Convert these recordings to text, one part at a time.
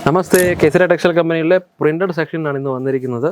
നമസ്തേ Kesari textile കമ്പനിയിലെ printed സെക്ഷനാണ് ഇന്ന് വന്നിരിക്കുന്നത്.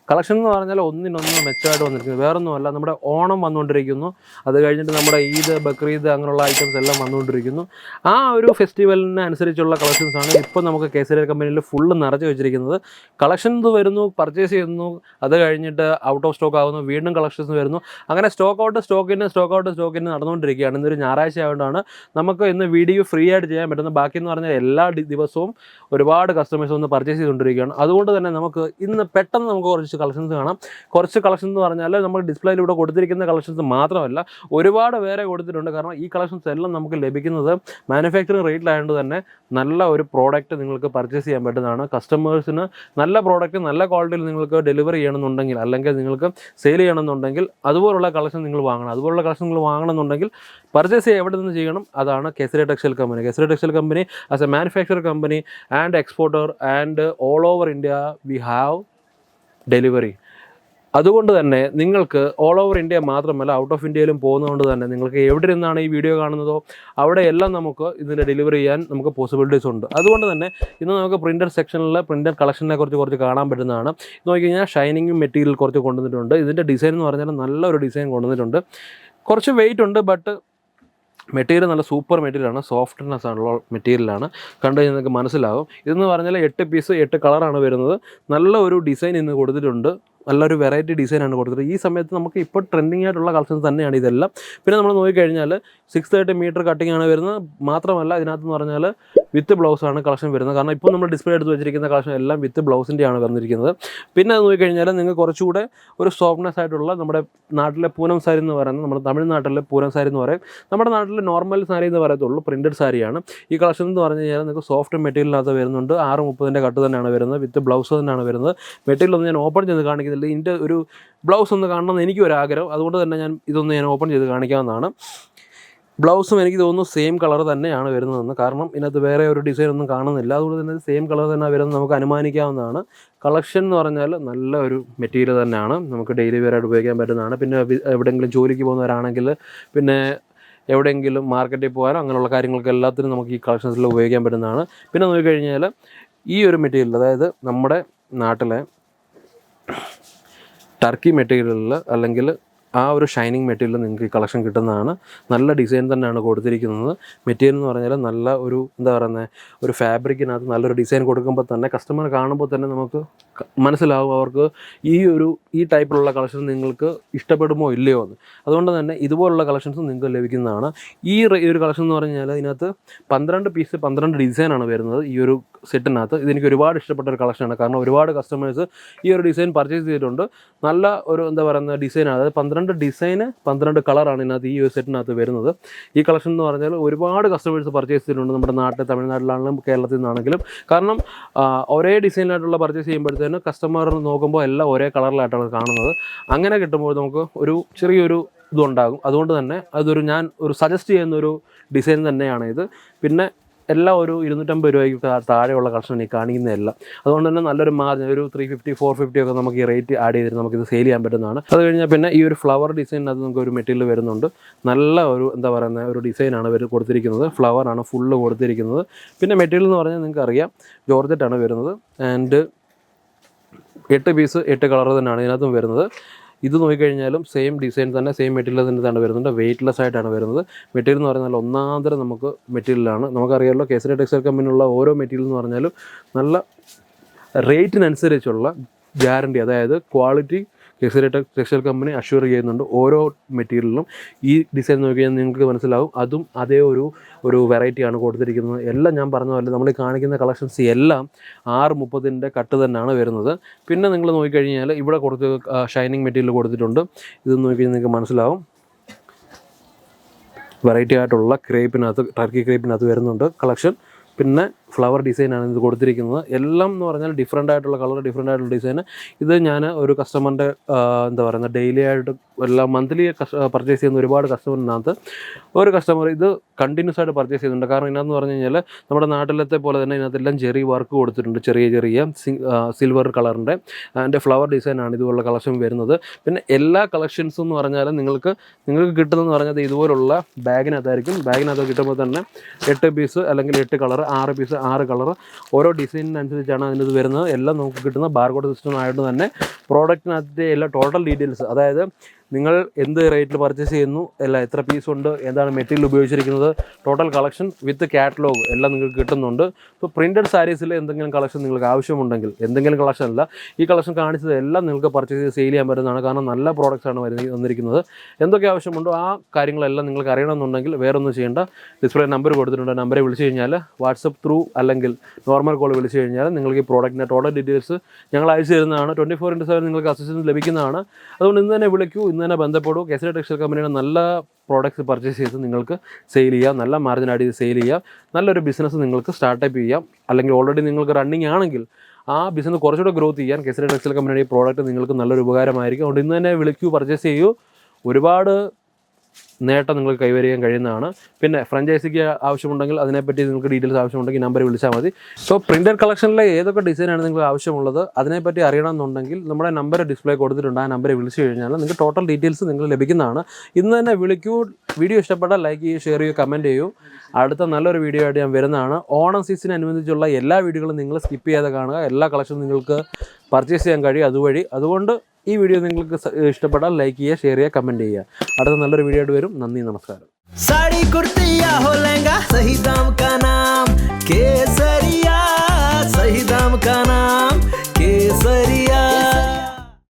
കളക്ഷൻ എന്ന് പറഞ്ഞാൽ ഒന്നിനൊന്ന് മെച്ചമായിട്ട് വന്നിരിക്കുന്നത്. വേറൊന്നുമല്ല, നമ്മുടെ ഓണം വന്നുകൊണ്ടിരിക്കുന്നു. അത് കഴിഞ്ഞിട്ട് നമ്മുടെ ഈദ്, ബക്രീദ് അങ്ങനെയുള്ള ഐറ്റംസ് എല്ലാം വന്നുകൊണ്ടിരിക്കുന്നു. ആ ഒരു ഫെസ്റ്റിവലിന് അനുസരിച്ചുള്ള കളക്ഷൻസാണ് ഇപ്പോൾ നമുക്ക് കേസരി കമ്പനിയിൽ ഫുള്ള് നിറച്ച് വെച്ചിരിക്കുന്നത്. കളക്ഷൻസ് വരുന്നു, പർച്ചേസ് ചെയ്യുന്നു, അത് കഴിഞ്ഞിട്ട് ഔട്ട് ഓഫ് സ്റ്റോക്ക് ആകുന്നു, വീണ്ടും കളക്ഷൻസ് വരുന്നു. അങ്ങനെ സ്റ്റോക്ക് ഔട്ട് സ്റ്റോക്കിന് നടന്നുകൊണ്ടിരിക്കുകയാണ്. ഇന്നൊരു ഞായറാഴ്ച ആയതുകൊണ്ടാണ് നമുക്ക് ഇന്ന് വീഡിയോ ഫ്രീ ആയിട്ട് ചെയ്യാൻ പറ്റുന്നത്. ബാക്കി എന്ന് പറഞ്ഞാൽ എല്ലാ ദിവസവും ഒരുപാട് കസ്റ്റമേഴ്സ് വന്ന് പർച്ചേസ് ചെയ്തുകൊണ്ടിരിക്കുകയാണ്. അതുകൊണ്ട് തന്നെ നമുക്ക് ഇന്ന് പെട്ടെന്ന് നമുക്ക് കുറച്ച് കളക്ഷൻസ് കാണാം. കുറച്ച് കളക്ഷൻ എന്ന് പറഞ്ഞാൽ നമ്മൾ ഡിസ്പ്ലേയിലൂടെ കൊടുത്തിരിക്കുന്ന കളക്ഷൻസ് മാത്രമല്ല, ഒരുപാട് വേറെ കൊടുത്തിട്ടുണ്ട്. കാരണം ഈ കളക്ഷൻസ് എല്ലാം നമുക്ക് ലഭിക്കുന്നത് മാനുഫാക്ചറിങ് റേറ്റിലായതുകൊണ്ട് തന്നെ നല്ല ഒരു പ്രോഡക്റ്റ് നിങ്ങൾക്ക് പർച്ചേസ് ചെയ്യാൻ പറ്റുന്നതാണ്. കസ്റ്റമേഴ്സിന് നല്ല പ്രോഡക്റ്റ് നല്ല ക്വാളിറ്റിയിൽ നിങ്ങൾക്ക് ഡെലിവറി ചെയ്യണമെന്നുണ്ടെങ്കിൽ, അല്ലെങ്കിൽ നിങ്ങൾക്ക് സെയിൽ ചെയ്യണമെന്നുണ്ടെങ്കിൽ അതുപോലുള്ള കളക്ഷൻ നിങ്ങൾ വാങ്ങണം. അതുപോലുള്ള കളക്ഷൻ നിങ്ങൾ വാങ്ങണമെന്നുണ്ടെങ്കിൽ പർച്ചേസ് എവിടെ നിന്ന് ചെയ്യണം? അതാണ് Kesari textile company. Kesari textile company as A manufacture company and exporter and all over India we have delivery. അതുകൊണ്ട് തന്നെ നിങ്ങൾക്ക് ഓൾ ഓവർ ഇന്ത്യ മാത്രമല്ല, ഔട്ട് ഓഫ് ഇന്ത്യയിലും പോകുന്നതുകൊണ്ട് തന്നെ നിങ്ങൾക്ക് എവിടെ നിന്നാണ് ഈ വീഡിയോ കാണുന്നതോ അവിടെയെല്ലാം നമുക്ക് ഇതിൻ്റെ ഡെലിവറി ചെയ്യാൻ നമുക്ക് പോസിബിലിറ്റീസ് ഉണ്ട്. അതുകൊണ്ട് തന്നെ ഇന്ന് നമുക്ക് പ്രിൻ്റഡ് സെക്ഷനിൽ പ്രിൻ്റഡ് കളക്ഷനെ കുറച്ച് കാണാൻ പറ്റുന്നതാണ്. നോക്കിക്കഴിഞ്ഞാൽ ഷൈനിങ് മെറ്റീരിയൽ കുറച്ച് കൊണ്ടുവന്നിട്ടുണ്ട്. ഇതിൻ്റെ ഡിസൈൻ എന്ന് പറഞ്ഞാൽ നല്ലൊരു ഡിസൈൻ കൊണ്ടുവന്നിട്ടുണ്ട്. കുറച്ച് വെയിറ്റ് ഉണ്ട്, ബട്ട് മെറ്റീരിയൽ നല്ല സൂപ്പർ മെറ്റീരിയലാണ്, സോഫ്റ്റ്നെസ് ആണുള്ള മെറ്റീരിയലാണ്. കണ്ടു കഴിഞ്ഞാൽ നിങ്ങൾക്ക് മനസ്സിലാവും. ഇതെന്ന് പറഞ്ഞാൽ 8 പീസ് 8 കളറാണ് വരുന്നത്. നല്ല ഒരു ഡിസൈൻ ഇന്ന് കൊടുത്തിട്ടുണ്ട്. നല്ലൊരു വെറൈറ്റി ഡിസൈനാണ് കൊടുത്തത്. ഈ സമയത്ത് നമുക്ക് ഇപ്പോൾ ട്രെൻഡിങ് ആയിട്ടുള്ള കളക്ഷൻസ് തന്നെയാണ് ഇതെല്ലാം. പിന്നെ നമ്മൾ നോക്കിക്കഴിഞ്ഞാൽ 630 മീറ്റർ കട്ടിംഗ് ആണ് വരുന്നത്. മാത്രമല്ല ഇതിനകത്തെന്ന് പറഞ്ഞാൽ വിത്ത് ബ്ലൗസാണ് കളക്ഷൻ വരുന്നത്. കാരണം ഇപ്പോൾ നമ്മൾ ഡിസ്പ്ലേ എടുത്ത് വെച്ചിരിക്കുന്ന കളക്ഷൻ എല്ലാം വിത്ത് ബ്ലൗസിൻ്റെയാണ് വന്നിരിക്കുന്നത്. പിന്നെ അത് നോക്കിക്കഴിഞ്ഞാൽ നിങ്ങൾക്ക് കുറച്ചുകൂടെ ഒരു സോഫ്റ്റ്നെസ് ആയിട്ടുള്ള നമ്മുടെ നാട്ടിലെ പൂനം സാരി എന്ന് പറയുന്നത്, നമ്മുടെ തമിഴ്നാട്ടിലെ പൂനം സാരി എന്ന് പറയും. നമ്മുടെ നാട്ടിൽ നോർമൽ സാരി എന്ന് പറയത്തുള്ളൂ, പ്രിൻറ്റഡ് സാരിയാണ്. ഈ കളക്ഷൻ എന്ന് പറഞ്ഞു കഴിഞ്ഞാൽ നിങ്ങൾക്ക് സോഫ്റ്റ് മെറ്റീരിയലിനകത്ത് വരുന്നുണ്ട്. 630 കട്ട് തന്നെയാണ് വരുന്നത്, വിത്ത് ബ്ലൗസ് തന്നെയാണ് വരുന്നത്. മെറ്റീരിയൽ ഒന്ന് ഞാൻ ഓപ്പൺ ചെയ്ത് കാണിക്കുന്നില്ല. ഇതിൻ്റെ ഒരു ബ്ലൗസ് ഒന്ന് കാണണമെന്ന് എനിക്കൊരാഗ്രഹം. അതുകൊണ്ട് തന്നെ ഞാൻ ഓപ്പൺ ചെയ്ത് കാണിക്കാവുന്നതാണ്. ബ്ലൗസും എനിക്ക് തോന്നുന്നു സെയിം കളർ തന്നെയാണ് വരുന്നതെന്ന്. കാരണം ഇതിനകത്ത് വേറെ ഒരു ഡിസൈൻ ഒന്നും കാണുന്നില്ല. അതുകൊണ്ട് തന്നെ സെയിം കളർ തന്നെ വരുന്നത് നമുക്ക് അനുമാനിക്കാവുന്നതാണ്. കളക്ഷൻ എന്ന് പറഞ്ഞാൽ നല്ല ഒരു മെറ്റീരിയൽ തന്നെയാണ്, നമുക്ക് ഡെയിലി വെയറായിട്ട് ഉപയോഗിക്കാൻ പറ്റുന്നതാണ്. പിന്നെ എവിടെയെങ്കിലും ജോലിക്ക് പോകുന്നവരാണെങ്കിൽ, പിന്നെ എവിടെയെങ്കിലും മാർക്കറ്റിൽ പോകാനോ അങ്ങനെയുള്ള കാര്യങ്ങൾക്ക് എല്ലാത്തിനും നമുക്ക് ഈ കളക്ഷൻസിൽ ഉപയോഗിക്കാൻ പറ്റുന്നതാണ്. പിന്നെ നോക്കിക്കഴിഞ്ഞാൽ ഈ ഒരു മെറ്റീരിയൽ, അതായത് നമ്മുടെ നാട്ടിലെ ടർക്കി മെറ്റീരിയലിൽ അല്ലെങ്കിൽ ആ ഒരു ഷൈനിങ് മെറ്റീരിയൽ നിങ്ങൾക്ക് ഈ കളക്ഷൻ കിട്ടുന്നതാണ്. നല്ല ഡിസൈൻ തന്നെയാണ് കൊടുത്തിരിക്കുന്നത്. മെറ്റീരിയൽ എന്ന് പറഞ്ഞാൽ നല്ല ഒരു ഒരു ഫാബ്രിക്കിനകത്ത് നല്ലൊരു ഡിസൈൻ കൊടുക്കുമ്പോൾ തന്നെ കസ്റ്റമർ കാണുമ്പോൾ തന്നെ നമുക്ക് മനസ്സിലാവും അവർക്ക് ഈ ടൈപ്പിലുള്ള കളക്ഷൻ നിങ്ങൾക്ക് ഇഷ്ടപ്പെടുമോ ഇല്ലയോ എന്ന്. അതുകൊണ്ട് തന്നെ ഇതുപോലുള്ള കളക്ഷൻസ് നിങ്ങൾക്ക് ലഭിക്കുന്നതാണ്. ഈ ഒരു കളക്ഷൻ എന്ന് പറഞ്ഞാൽ ഇതിനകത്ത് 12 പീസ് 12 ഡിസൈനാണ് വരുന്നത് ഈ ഒരു സെറ്റിനകത്ത്. ഇതെനിക്ക് ഒരുപാട് ഇഷ്ടപ്പെട്ട ഒരു കളക്ഷനാണ്. കാരണം ഒരുപാട് കസ്റ്റമേഴ്സ് ഈ ഒരു ഡിസൈൻ പർച്ചേസ് ചെയ്തിട്ടുണ്ട്. നല്ല ഒരു ഡിസൈനാണ്. അതായത് 12 ഡിസൈന് 12 കളറാണ് ഇതിനകത്ത് ഈ ഒരു സെറ്റിനകത്ത് വരുന്നത്. ഈ കളക്ഷൻ എന്ന് പറഞ്ഞാൽ ഒരുപാട് കസ്റ്റമേഴ്സ് പർച്ചേസ് ചെയ്തിട്ടുണ്ട്, നമ്മുടെ നാട്ടിൽ, തമിഴ്നാട്ടിലാണെങ്കിലും കേരളത്തിൽ നിന്നാണെങ്കിലും. കാരണം ഒരേ ഡിസൈനായിട്ടുള്ള പർച്ചേസ് ചെയ്യുമ്പോഴത്തേന് കസ്റ്റമർ നോക്കുമ്പോൾ എല്ലാം ഒരേ കളറിലായിട്ടാണ് കാണുന്നത്. അങ്ങനെ കിട്ടുമ്പോൾ നമുക്ക് ഒരു ചെറിയൊരു ഇതുണ്ടാകും. അതുകൊണ്ട് തന്നെ ഞാൻ സജസ്റ്റ് ചെയ്യുന്നൊരു ഡിസൈൻ തന്നെയാണ് ഇത്. പിന്നെ എല്ലാം ഒരു 250 രൂപയ്ക്ക് താഴെയുള്ള കളക്ഷൻ ഈ കാണിക്കുന്നതെല്ലാം. അതുകൊണ്ട് തന്നെ നല്ലൊരു മാർജിൻ, ഒരു 350 450 ഒക്കെ നമുക്ക് ഈ റേറ്റ് ആഡ് ചെയ്തിട്ട് നമുക്കിത് സെയിൽ ചെയ്യാൻ പറ്റുന്നതാണ്. അത് കഴിഞ്ഞാൽ പിന്നെ ഈ ഒരു ഫ്ലവർ ഡിസൈനകത്ത് നമുക്ക് ഒരു മെറ്റീരിയൽ വരുന്നുണ്ട്. നല്ല ഒരു ഒരു ഡിസൈനാണ് കൊടുത്തിരിക്കുന്നത്. ഫ്ലവറാണ് ഫുള്ള് കൊടുത്തിരിക്കുന്നത്. പിന്നെ മെറ്റീരിയൽ എന്ന് പറഞ്ഞാൽ നിങ്ങൾക്ക് അറിയാം, ജോർജറ്റാണ് വരുന്നത്. ആൻഡ് 8 പീസ് 8 കളർ തന്നെയാണ് ഇതിനകത്തും വരുന്നത്. ഇത് നോക്കിക്കഴിഞ്ഞാലും സെയിം ഡിസൈൻ തന്നെ, സെയിം മെറ്റീരിയൽ തന്നെ വരുന്നുണ്ട്. വെയ്റ്റ്ലെസ് ആയിട്ടാണ് വരുന്നത്. മെറ്റീരിയൽ എന്ന് പറഞ്ഞാൽ ഒന്നാന്തരം നമുക്ക് മെറ്റീരിയലാണ്. നമുക്കറിയാമല്ലോ കേസരി ടെക്സ്റ്റൈൽ കമ്പനിയുള്ള ഓരോ മെറ്റീരിയൽ എന്ന് പറഞ്ഞാലും നല്ല റേറ്റിനനുസരിച്ചുള്ള ഗ്യാരണ്ടി, അതായത് quality Kesari textile company assure ചെയ്യുന്നുണ്ട് ഓരോ മെറ്റീരിയലിനും. ഈ ഡിസൈൻ നോക്കിയാൽ നിങ്ങൾക്ക് മനസ്സിലാവും, അതും അതേ ഒരു വെറൈറ്റിയാണ് കൊടുത്തിരിക്കുന്നത്. എല്ലാം ഞാൻ പറഞ്ഞ പോലെ നമ്മൾ ഈ കാണിക്കുന്ന കളക്ഷൻസ് എല്ലാം 630 കട്ട് തന്നെയാണ് വരുന്നത്. പിന്നെ നിങ്ങൾ നോക്കിക്കഴിഞ്ഞാൽ ഇവിടെ കുറച്ച് ഷൈനിങ് മെറ്റീരിയൽ കൊടുത്തിട്ടുണ്ട്. ഇത് നോക്കിക്കഴിഞ്ഞാൽ നിങ്ങൾക്ക് മനസ്സിലാവും, വെറൈറ്റി ആയിട്ടുള്ള ടർക്കി ക്രേപ്പിനകത്ത് വരുന്നുണ്ട് കളക്ഷൻ. പിന്നെ ഫ്ലവർ ഡിസൈനാണ് ഇത് കൊടുത്തിരിക്കുന്നത്. എല്ലാം എന്ന് പറഞ്ഞാൽ ഡിഫറെൻ്റ് ആയിട്ടുള്ള കളർ, ഡിഫറെൻ്റ് ആയിട്ടുള്ള ഡിസൈൻ. ഇത് ഞാൻ ഒരു കസ്റ്റമറിൻ്റെ ഡെയിലി ആയിട്ട് എല്ലാം മന്ത്ലി പർച്ചേസ് ചെയ്യുന്ന ഒരുപാട് കസ്റ്റമറിനകത്ത് ഒരു കസ്റ്റമർ ഇത് കണ്ടിന്യൂസ് ആയിട്ട് പർച്ചേസ് ചെയ്യുന്നുണ്ട്. കാരണം ഇതിനകത്ത് പറഞ്ഞു കഴിഞ്ഞാൽ നമ്മുടെ നാട്ടിലത്തെ പോലെ തന്നെ ഇതിനകത്തെല്ലാം ചെറിയ വർക്ക് കൊടുത്തിട്ടുണ്ട്, ചെറിയ സിൽവർ കളറിൻ്റെ. അതിൻ്റെ ഫ്ലവർ ഡിസൈനാണ് ഇതുപോലുള്ള കളക്ഷൻ വരുന്നത്. പിന്നെ എല്ലാ കളക്ഷൻസും എന്ന് പറഞ്ഞാൽ നിങ്ങൾക്ക് കിട്ടുന്നതെന്ന് പറഞ്ഞാൽ ഇതുപോലുള്ള ബാഗിനകത്തായിരിക്കും. ബാഗിനകത്ത് കിട്ടുമ്പോൾ തന്നെ 8 പീസ് അല്ലെങ്കിൽ 8 കളർ, 6 പീസ് 6 കളർ ഓരോ ഡിസൈനിനനുസരിച്ചാണ് അതിൻ്റെ ഇത് വരുന്നത്. എല്ലാം നമുക്ക് കിട്ടുന്ന ബാർകോഡ് സിസ്റ്റം ആയിട്ട് തന്നെ പ്രോഡക്റ്റിനകത്തെ എല്ലാ ടോട്ടൽ ഡീറ്റെയിൽസ്, അതായത് നിങ്ങൾ എന്ത് റേറ്റിൽ പർച്ചേസ് ചെയ്യുന്നു, എല്ലാം എത്ര പീസ് ഉണ്ട്, എന്താണ് മെറ്റീരിയൽ ഉപയോഗിച്ചിരിക്കുന്നത്, ടോട്ടൽ കളക്ഷൻ വിത്ത് കാറ്റലോഗ് എല്ലാം നിങ്ങൾക്ക് കിട്ടുന്നുണ്ട്. ഇപ്പോൾ പ്രിൻറ്റഡ് സാരീസിൽ എന്തെങ്കിലും കളക്ഷൻ നിങ്ങൾക്ക് ആവശ്യമുണ്ടെങ്കിൽ, എന്തെങ്കിലും കളക്ഷൻ അല്ല, ഈ കളക്ഷൻ കാണിച്ചത് എല്ലാം നിങ്ങൾക്ക് പർച്ചേസ് ചെയ്ത് സെയിൽ ചെയ്യാൻ പറ്റുന്നതാണ്. കാരണം നല്ല പ്രോഡക്റ്റ്സ് ആണ് വന്നിരിക്കുന്നത്. എന്തൊക്കെ ആവശ്യമുണ്ടോ ആ കാര്യങ്ങളെല്ലാം നിങ്ങൾക്ക് അറിയണമെന്നുണ്ടെങ്കിൽ വേറൊന്നും ചെയ്യേണ്ട. ഡിസ്പ്ലേ നമ്പർ കൊടുത്തിട്ടുണ്ട്. നമ്പറെ വിളിച്ച് കഴിഞ്ഞാൽ വാട്സപ്പ് ത്രൂ അല്ലെങ്കിൽ നോർമൽ കോൾ വിളിച്ച് കഴിഞ്ഞാൽ നിങ്ങൾക്ക് ഈ പ്രോഡക്റ്റിൻ്റെ ടോട്ടൽ ഡീറ്റെയിൽസ് ഞങ്ങൾ അയച്ചു തരുന്നതാണ്. 24/7 നിങ്ങൾക്ക് അസിസ്റ്റൻസ് ലഭിക്കുന്നതാണ്. അതുകൊണ്ട് ഇന്ന് തന്നെ വിളിക്കൂ, ഇന്ന് തന്നെ ബന്ധപ്പെടൂ. കേസരി ടെക്സ്റ്റൈൽ കമ്പനിയുടെ നല്ല പ്രോഡക്റ്റ്സ് പർച്ചേസ് ചെയ്ത് നിങ്ങൾക്ക് സെയിൽ ചെയ്യാം, നല്ല മാർജിൻ ആഡ് ചെയ്ത് സെയിൽ ചെയ്യാം, നല്ലൊരു ബിസിനസ് നിങ്ങൾക്ക് സ്റ്റാർട്ടപ്പ് ചെയ്യാം. അല്ലെങ്കിൽ ഓൾറെഡി നിങ്ങൾക്ക് റണ്ണിങ് ആണെങ്കിൽ ആ ബിസിനസ് കുറച്ചുകൂടെ ഗ്രോത്ത് ചെയ്യാൻ കേസരി ടെക്സ്റ്റൈൽ കമ്പനിയുടെ ഈ പ്രോഡക്റ്റ് നിങ്ങൾക്ക് നല്ലൊരു ഉപകാരമായിരിക്കും. അതുകൊണ്ട് ഇന്ന് തന്നെ വിളിക്കൂ, പർച്ചേസ് ചെയ്യൂ. ഒരുപാട് നേട്ടം നിങ്ങൾക്ക് കൈവരിക്കാൻ കഴിയുന്നതാണ്. പിന്നെ ഫ്രാഞ്ചൈസിക്ക് ആവശ്യമുണ്ടെങ്കിൽ അതിനെപ്പറ്റി നിങ്ങൾക്ക് ഡീറ്റെയിൽസ് ആവശ്യമുണ്ടെങ്കിൽ നമ്പർ വിളിച്ചാൽ മതി. സോ പ്രിൻറ്റഡ് കളക്ഷനിലെ ഏതൊക്കെ ഡിസൈനാണ് നിങ്ങൾക്ക് ആവശ്യമുള്ളത് അതിനെപ്പറ്റി അറിയണമെന്നുണ്ടെങ്കിൽ നമ്മുടെ നമ്പർ ഡിസ്പ്ലേ കൊടുത്തിട്ടുണ്ട്. ആ നമ്പർ വിളിച്ചു കഴിഞ്ഞാൽ നിങ്ങൾക്ക് ടോട്ടൽ ഡീറ്റെയിൽസ് നിങ്ങൾക്ക് ലഭിക്കുന്നതാണ്. ഇന്ന് തന്നെ വിളിക്കൂ. വീഡിയോ ഇഷ്ടപ്പെട്ടാൽ ലൈക്ക് ചെയ്യൂ, ഷെയർ ചെയ്യൂ, കമൻറ്റ് ചെയ്യൂ. അടുത്ത നല്ലൊരു വീഡിയോ ആയിട്ട് ഞാൻ വരുന്നതാണ്. ഓണം സീസണിനനുബന്ധിച്ചുള്ള എല്ലാ വീഡിയോകളും നിങ്ങൾ സ്കിപ്പ് ചെയ്യാതെ കാണുക. എല്ലാ കളക്ഷനും നിങ്ങൾക്ക് പർച്ചേസ് ചെയ്യാൻ കഴിയും അതുകൊണ്ട് ഈ വീഡിയോ നിങ്ങൾക്ക് ഇഷ്ടപ്പെട്ടാൽ ലൈക്ക് ചെയ്യുക, ഷെയർ ചെയ്യുക, കമൻറ്റ് ചെയ്യുക. അടുത്ത നല്ലൊരു വീഡിയോ ആയിട്ട് വരും. നന്ദി, നമസ്കാരം.